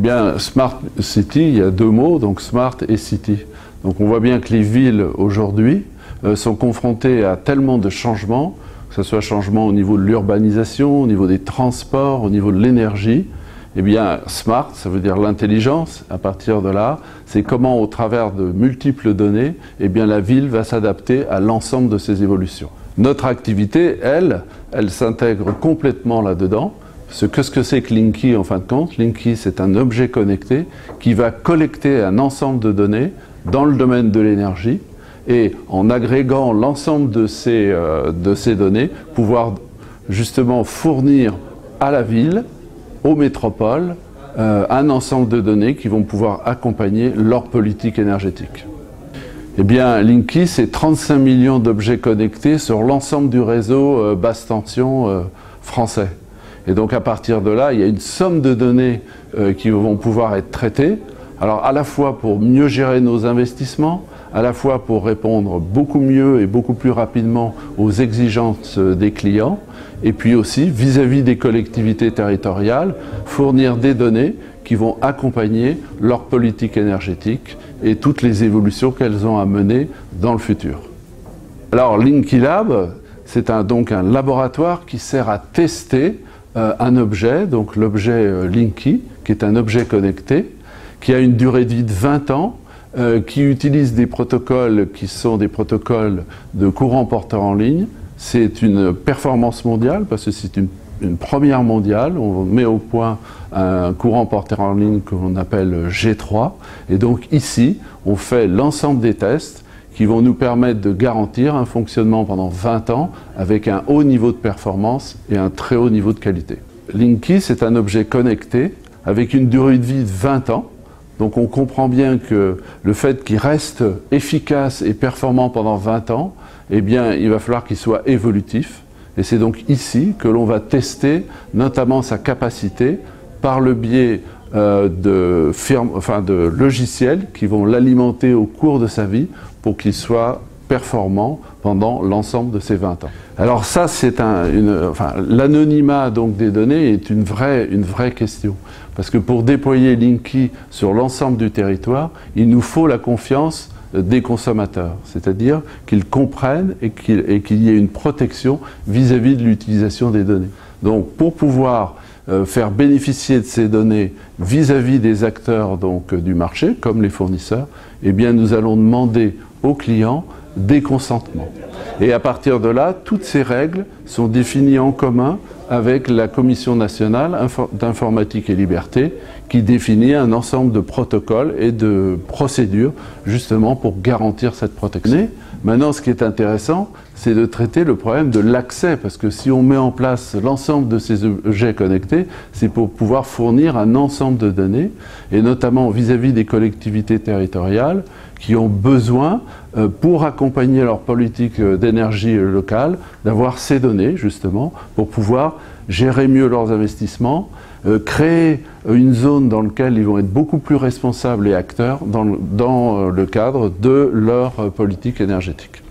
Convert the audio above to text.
bien, Smart City, il y a deux mots, donc Smart et City. Donc on voit bien que les villes aujourd'hui sont confrontées à tellement de changements, que ce soit changement au niveau de l'urbanisation, au niveau des transports, au niveau de l'énergie. Eh bien, Smart, ça veut dire l'intelligence. À partir de là, c'est comment, au travers de multiples données, eh bien, la ville va s'adapter à l'ensemble de ces évolutions. Notre activité, elle s'intègre complètement là-dedans. Qu'est-ce que c'est que Linky en fin de compte? Linky, c'est un objet connecté qui va collecter un ensemble de données dans le domaine de l'énergie et en agrégant l'ensemble de ces données, pouvoir justement fournir à la ville, aux métropoles, un ensemble de données qui vont pouvoir accompagner leur politique énergétique. Eh bien, Linky, c'est 35 millions d'objets connectés sur l'ensemble du réseau basse tension français. Et donc à partir de là, il y a une somme de données qui vont pouvoir être traitées, alors à la fois pour mieux gérer nos investissements, à la fois pour répondre beaucoup mieux et beaucoup plus rapidement aux exigences des clients, et puis aussi vis-à-vis des collectivités territoriales, fournir des données qui vont accompagner leur politique énergétique et toutes les évolutions qu'elles ont à mener dans le futur. Alors Linky Lab, c'est donc un laboratoire qui sert à tester un objet, donc l'objet Linky, qui est un objet connecté, qui a une durée de vie de 20 ans, qui utilise des protocoles qui sont des protocoles de courant porteur en ligne. C'est une performance mondiale, parce que c'est une première mondiale. On met au point un courant porteur en ligne qu'on appelle G3. Et donc ici, on fait l'ensemble des tests qui vont nous permettre de garantir un fonctionnement pendant 20 ans avec un haut niveau de performance et un très haut niveau de qualité. Linky, c'est un objet connecté avec une durée de vie de 20 ans. Donc on comprend bien que le fait qu'il reste efficace et performant pendant 20 ans, eh bien, il va falloir qu'il soit évolutif. Et c'est donc ici que l'on va tester notamment sa capacité par le biais de logiciels qui vont l'alimenter au cours de sa vie pour qu'il soit performant pendant l'ensemble de ces 20 ans. Alors ça, c'est l'anonymat donc des données est une vraie question. Parce que pour déployer Linky sur l'ensemble du territoire, il nous faut la confiance des consommateurs, c'est-à-dire qu'ils comprennent et qu'il y ait une protection vis-à-vis de l'utilisation des données. Donc pour pouvoir faire bénéficier de ces données vis-à-vis des acteurs donc, du marché, comme les fournisseurs, eh bien nous allons demander aux clients des consentements. Et à partir de là, toutes ces règles sont définies en commun avec la Commission nationale d'informatique et liberté qui définit un ensemble de protocoles et de procédures justement pour garantir cette protection. Maintenant, ce qui est intéressant, c'est de traiter le problème de l'accès, parce que si on met en place l'ensemble de ces objets connectés, c'est pour pouvoir fournir un ensemble de données, et notamment vis-à-vis des collectivités territoriales qui ont besoin, pour accompagner leur politique d'énergie locale, d'avoir ces données, justement, pour pouvoir gérer mieux leurs investissements, créer une zone dans laquelle ils vont être beaucoup plus responsables et acteurs dans le cadre de leur politique énergétique.